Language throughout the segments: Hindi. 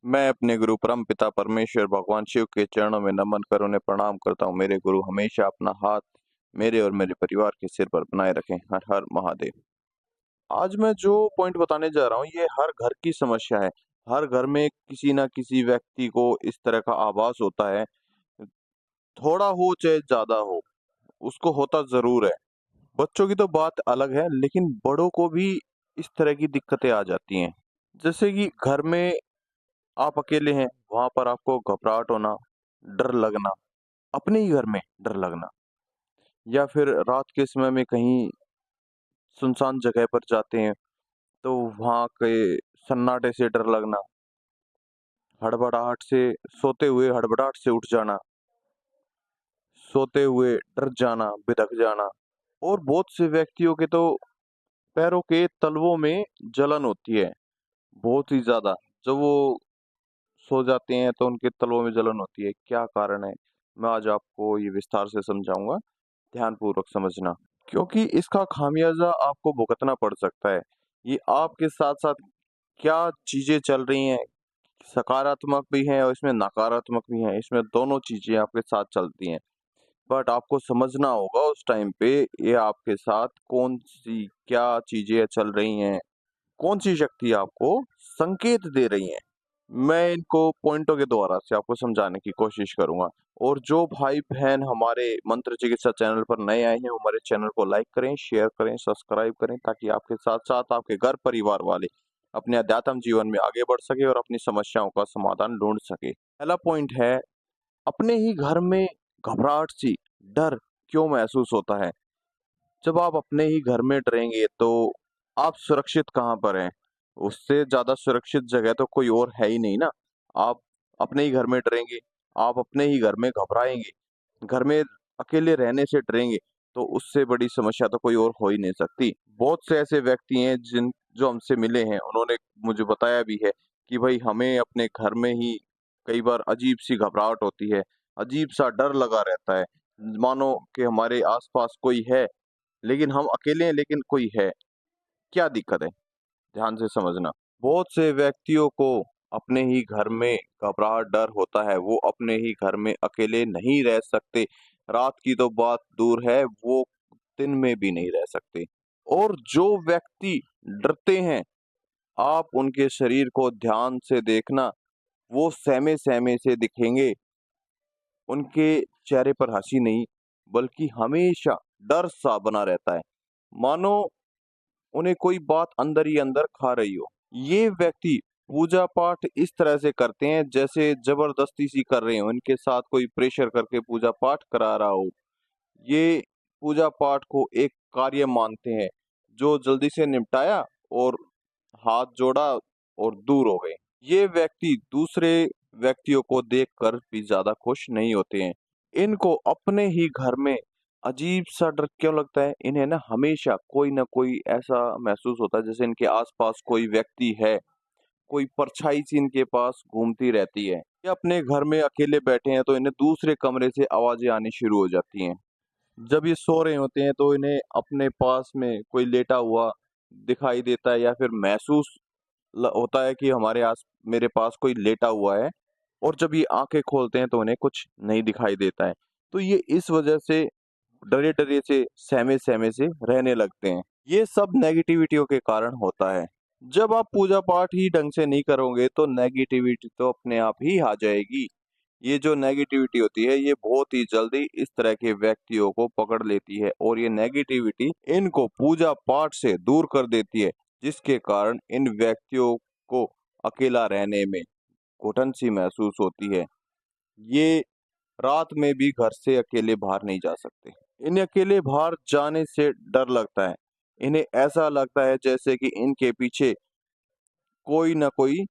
मैं अपने गुरु परमपिता परमेश्वर भगवान शिव के चरणों में नमन कर उन्हें प्रणाम करता हूँ। मेरे गुरु हमेशा अपना हाथ मेरे और मेरे परिवार के सिर पर बनाए रखें। हर हर महादेव। आज मैं जो पॉइंट बताने जा रहा हूँ ये हर घर की समस्या है। हर घर में किसी ना किसी व्यक्ति को इस तरह का आभास होता है, थोड़ा हो चाहे ज्यादा हो, उसको होता जरूर है। बच्चों की तो बात अलग है, लेकिन बड़ों को भी इस तरह की दिक्कतें आ जाती हैं। जैसे कि घर में आप अकेले हैं, वहां पर आपको घबराहट होना, डर लगना, अपने ही घर में डर लगना, या फिर रात के समय में कहीं सुनसान जगह पर जाते हैं तो वहां के सन्नाटे से डर लगना, हड़बड़ाहट से, सोते हुए हड़बड़ाहट से उठ जाना, सोते हुए डर जाना, बिधक जाना। और बहुत से व्यक्तियों के तो पैरों के तलवों में जलन होती है, बहुत ही ज्यादा। जब वो सो जाते हैं तो उनके तलवों में जलन होती है। क्या कारण है, मैं आज आपको ये विस्तार से समझाऊंगा। ध्यान पूर्वक समझना, क्योंकि इसका खामियाजा आपको भुगतना पड़ सकता है। ये आपके साथ साथ क्या चीजें चल रही हैं, सकारात्मक भी हैं और इसमें नकारात्मक भी हैं, इसमें दोनों चीजें आपके साथ चलती हैं। बट आपको समझना होगा उस टाइम पे ये आपके साथ कौन सी क्या चीजें चल रही हैं, कौन सी शक्ति आपको संकेत दे रही है। मैं इनको पॉइंटों के द्वारा से आपको समझाने की कोशिश करूंगा। और जो भाई बहन हमारे मंत्र चिकित्सा चैनल पर नए आए हैं, हमारे चैनल को लाइक करें, शेयर करें, सब्सक्राइब करें, ताकि आपके साथ साथ आपके घर परिवार वाले अपने अध्यात्म जीवन में आगे बढ़ सके और अपनी समस्याओं का समाधान ढूंढ सके। पहला पॉइंट है, अपने ही घर में घबराहट सी, डर क्यों महसूस होता है। जब आप अपने ही घर में डरेंगे तो आप सुरक्षित कहाँ पर हैं? उससे ज्यादा सुरक्षित जगह तो कोई और है ही नहीं ना। आप अपने ही घर में डरेंगे, आप अपने ही घर में घबराएंगे, घर में अकेले रहने से डरेंगे, तो उससे बड़ी समस्या तो कोई और हो ही नहीं सकती। बहुत से ऐसे व्यक्ति हैं जिन जो हमसे मिले हैं, उन्होंने मुझे बताया भी है कि भाई हमें अपने घर में ही कई बार अजीब सी घबराहट होती है, अजीब सा डर लगा रहता है, मानो कि हमारे आसपास कोई है, लेकिन हम अकेले हैं लेकिन कोई है। क्या दिक्कत है, ध्यान से समझना। बहुत से व्यक्तियों को अपने ही घर में घबराहट डर होता है, वो अपने ही घर में अकेले नहीं रह सकते। रात की तो बात दूर है, वो दिन में भी नहीं रह सकते। और जो व्यक्ति डरते हैं, आप उनके शरीर को ध्यान से देखना, वो सहमे सहमे से दिखेंगे। उनके चेहरे पर हंसी नहीं, बल्कि हमेशा डर सा बना रहता है, मानो उन्हें कोई बात अंदर ही अंदर खा रही हो। ये व्यक्ति पूजा पाठ इस तरह से करते हैं जैसे जबरदस्ती सी कर रहे हो, इनके साथ कोई प्रेशर करके पूजा पाठ करा रहा हो। ये पूजा पाठ को एक कार्य मानते हैं, जो जल्दी से निपटाया और हाथ जोड़ा और दूर हो गए। ये व्यक्ति दूसरे व्यक्तियों को देखकर भी ज्यादा खुश नहीं होते हैं। इनको अपने ही घर में अजीब सा डर क्यों लगता है, इन्हें ना हमेशा कोई ना कोई ऐसा महसूस होता है जैसे इनके आसपास कोई व्यक्ति है, कोई परछाई सी इनके पास घूमती रहती है। ये अपने घर में अकेले बैठे हैं तो इन्हें दूसरे कमरे से आवाजें आनी शुरू हो जाती हैं। जब ये सो रहे होते हैं तो इन्हें अपने पास में कोई लेटा हुआ दिखाई देता है, या फिर महसूस होता है कि हमारे आस मेरे पास कोई लेटा हुआ है। और जब ये आंखें खोलते हैं तो उन्हें कुछ नहीं दिखाई देता है। तो ये इस वजह से डरे डरे से, सहमे सहमे से रहने लगते हैं। ये सब नेगेटिविटियों के कारण होता है। जब आप पूजा पाठ ही ढंग से नहीं करोगे तो नेगेटिविटी तो अपने आप ही आ जाएगी। ये जो नेगेटिविटी होती है ये बहुत ही जल्दी इस तरह के व्यक्तियों को पकड़ लेती है, और ये नेगेटिविटी इनको पूजा पाठ से दूर कर देती है, जिसके कारण इन व्यक्तियों को अकेला रहने में घुटन सी महसूस होती है। ये रात में भी घर से अकेले बाहर नहीं जा सकते। इन्हें अकेले बाहर जाने से डर लगता है। इन्हें ऐसा लगता है जैसे कि इनके पीछे कोई ना कोई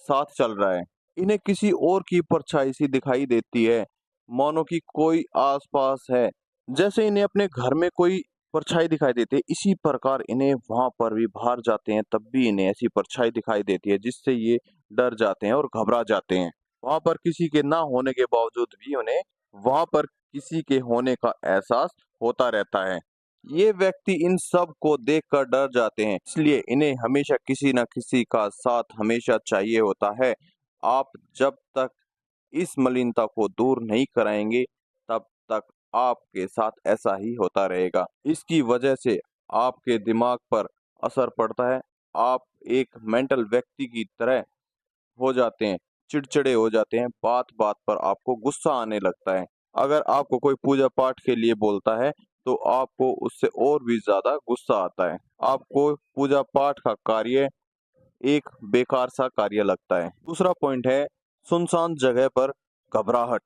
साथ चल रहा है। इन्हें किसी और की परछाई सी दिखाई देती है, मानो कि कोई आस-पास है। जैसे इन्हें अपने घर में कोई परछाई दिखाई देती है, इसी प्रकार इन्हें वहां पर भी बाहर जाते हैं तब भी इन्हें ऐसी परछाई दिखाई देती है, जिससे ये डर जाते हैं और घबरा जाते हैं। वहां पर किसी के ना होने के बावजूद भी उन्हें वहां पर किसी के होने का एहसास होता रहता है। ये व्यक्ति इन सब को देखकर डर जाते हैं, इसलिए इन्हें हमेशा किसी न किसी का साथ हमेशा चाहिए होता है। आप जब तक इस मलिनता को दूर नहीं कराएंगे, तब तक आपके साथ ऐसा ही होता रहेगा। इसकी वजह से आपके दिमाग पर असर पड़ता है। आप एक मेंटल व्यक्ति की तरह हो जाते हैं, चिड़चिड़े हो जाते हैं, बात-बात पर आपको गुस्सा आने लगता है। अगर आपको कोई पूजा-पाठ के लिए बोलता है, तो आपको उससे और भी ज़्यादा गुस्सा आता है। आपको पूजा-पाठ का कार्य एक बेकार सा कार्य लगता है। दूसरा पॉइंट है सुनसान जगह पर घबराहट।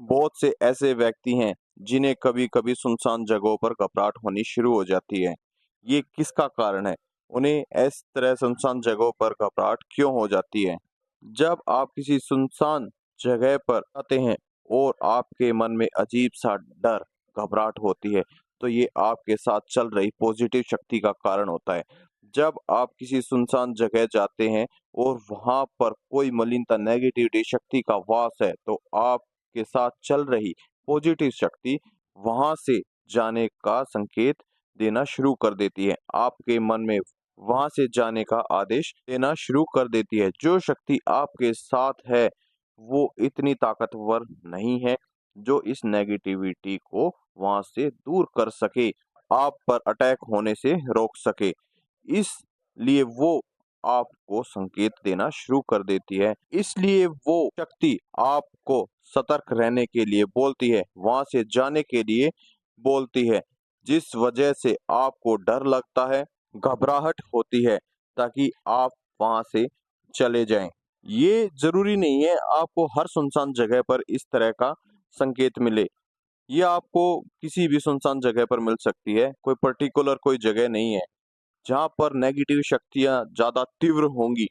बहुत से ऐसे व्यक्ति हैं जिन्हें कभी-कभी सुनसान जगहों पर घबराहट होनी शुरू हो जाती है। ये किसका कारण है? उन्हें इस तरह सुनसान जगहों पर घबराहट क्यों हो जाती है? जब आप किसी सुनसान जगह पर आते हैं और आपके मन में अजीब-सा डर, घबराहट होती है, तो ये आपके साथ चल रही पॉजिटिव शक्ति का कारण होता है। जब आप किसी सुनसान जगह जाते हैं और वहाँ पर कोई मलिनता, नेगेटिविटी शक्ति का वास है, तो आपके साथ चल रही पॉजिटिव शक्ति वहाँ से जाने का संकेत देना शुरू कर देती है। आपके मन में वहाँ से जाने का आदेश देना शुरू कर देती है। जो शक्ति आपके साथ है, वो इतनी ताकतवर नहीं है, जो इस नेगेटिविटी को वहाँ से दूर कर सके, आप पर अटैक होने से रोक सके। इसलिए वो आपको संकेत देना शुरू कर देती है। इसलिए वो शक्ति आपको सतर्क रहने के लिए बोलती है, वहाँ से जाने के लिए बोलती है, जिस वजह से आपको डर लगता है, घबराहट होती है, ताकि आप वहाँ से चले जाएँ। ये ज़रूरी नहीं है आपको हर सुनसान जगह पर इस तरह का संकेत मिले। ये आपको किसी भी सुनसान जगह पर मिल सकती है, कोई पर्टिकुलर कोई जगह नहीं है। जहाँ पर नेगेटिव शक्तियाँ ज़्यादा तीव्र होंगी,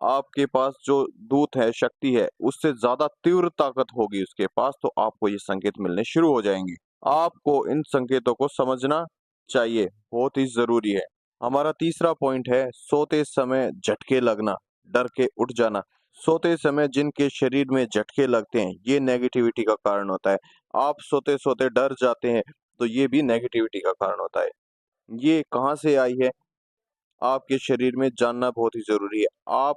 आपके पास जो दूत है, शक्ति है, उससे ज़्यादा तीव्र ताकत होगी उसके पास, तो आपको ये संकेत मिलने शुरू हो जाएँगे। आपको इन संकेतों को समझना चाहिए, बहुत ही ज़रूरी है। हमारा तीसरा पॉइंट है सोते समय झटके लगना, डर के उठ जाना। सोते समय जिनके शरीर में झटके लगते हैं, ये नेगेटिविटी का कारण होता है। आप सोते-सोते डर जाते हैं, तो ये भी नेगेटिविटी का कारण होता है। ये कहाँ से आई है? आपके शरीर में जानना बहुत ही ज़रूरी है। आप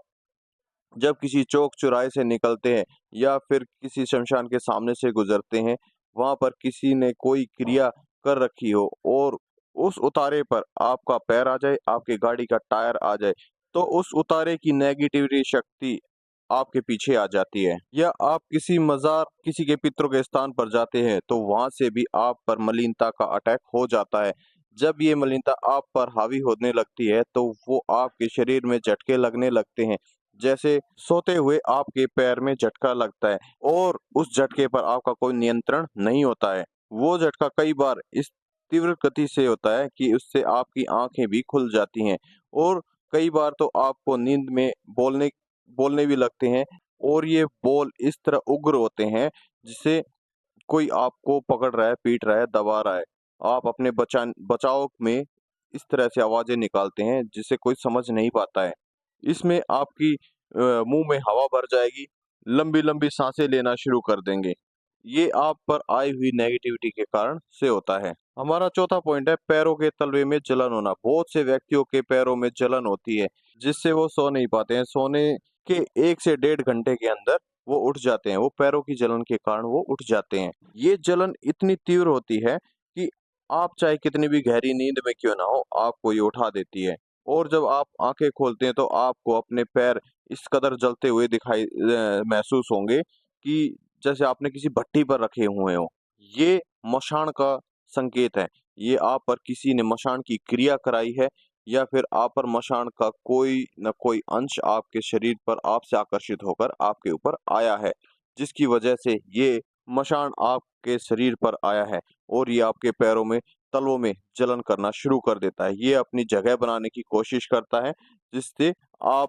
जब किसी चौक-चौराहे से निकलते हैं या फिर किसी शमशान के सामने से गुज़रते हैं, वहाँ पर किसी ने कोई क्रिया कर रखी हो और उस उतारे पर आपका पैर आ जाए, आपकी गाड़ी का टायर आ जाए, तो उस उतारे की नेगेटिविटी शक्ति आपके पीछे आ जाती है। या आप किसी मज़ार, किसी के पितरों के स्थान पर जाते हैं, तो वहाँ से भी आप पर मलिनता का अटैक हो जाता है। जब ये मलिनता आप पर हावी होने लगती है, तो वो आपके शरीर में झटके लगने लगते हैं। जैसे सोते हुए आपके पैर में झटका लगता है और उस झटके पर आपका कोई नियंत्रण नहीं होता है। वो झटका कई बार इस तीव्र गति से होता है कि उससे आपकी आँखें भी खुल जाती हैं और कई बार तो आपको नींद में बोलने बोलने भी लगते हैं और ये बोल इस तरह उग्र होते हैं जिससे कोई आपको पकड़ रहा है, पीट रहा है, दबा रहा है। आप अपने बचाव में इस तरह से आवाज़ें निकालते हैं जिसे कोई समझ नहीं पाता है। इसमें आपकी मुँह में हवा भर जाएगी, लंबी-लंबी साँसें लेना शुरू कर देंगे। ये आप पर आई हुई नेगेटिविटी के कारण से होता है। हमारा चौथा पॉइंट है पैरों के तलवे में जलन होना। बहुत से व्यक्तियों के पैरों में जलन होती है, जिससे वो सो नहीं पाते हैं। सोने के 1 से डेढ़ घंटे के अंदर वो उठ जाते हैं, वो पैरों की जलन के कारण वो उठ जाते हैं। ये जलन इतनी तीव्र होती है कि आप चाहे कितनी भी गहरी नींद में क्यों ना हो, आपको ये उठा देती है। और जब आप आँखें खोलते हैं तो आपको अपने पैर इस कदर जलते हुए महसूस होंगे कि जैसे आपने किसी भट्टी पर रखे हुए हों। ये मशान का संकेत है। ये आप पर किसी ने मशान की क्रिया कराई है या फिर आप पर मशान का कोई न कोई अंश आपके शरीर पर आपसे आकर्षित होकर आपके ऊपर आया है, जिसकी वजह से ये मशान आपके शरीर पर आया है और ये आपके पैरों में, तलवों में जलन करना शुरू कर देता है। ये अपनी जगह बनाने की कोशिश करता है, जिससे आप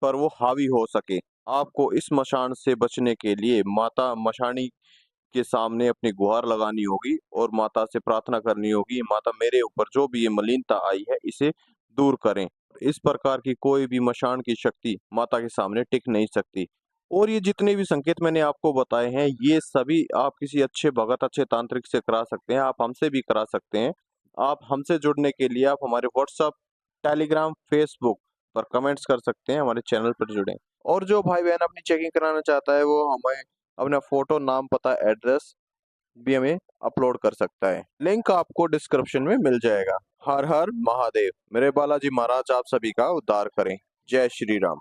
पर वो हावी हो सके। आपको इस मशान से बचने के लिए माता मशानी के सामने अपनी गुहार लगानी होगी और माता से प्रार्थना करनी होगी, माता मेरे ऊपर जो भी ये मलिनता आई है इसे दूर करें। इस प्रकार की कोई भी मशान की शक्ति माता के सामने टिक नहीं सकती। और ये जितने भी संकेत मैंने आपको बताए हैं, ये सभी आप किसी अच्छे भगत, अच्छे तांत्रिक से करा सकते हैं, आप हमसे भी करा सकते हैं। आप हमसे जुड़ने के लिए आप हमारे व्हाट्सएप, टेलीग्राम, फेसबुक पर कमेंट्स कर सकते हैं, हमारे चैनल पर जुड़ें। और जो भाई बहन अपनी चेकिंग कराना चाहता है वो हमें अपना फोटो, नाम, पता, एड्रेस भी हमें अपलोड कर सकता है। लिंक आपको डिस्क्रिप्शन में मिल जाएगा। हर हर महादेव। मेरे बालाजी महाराज आप सभी का उद्धार करें। जय श्री राम।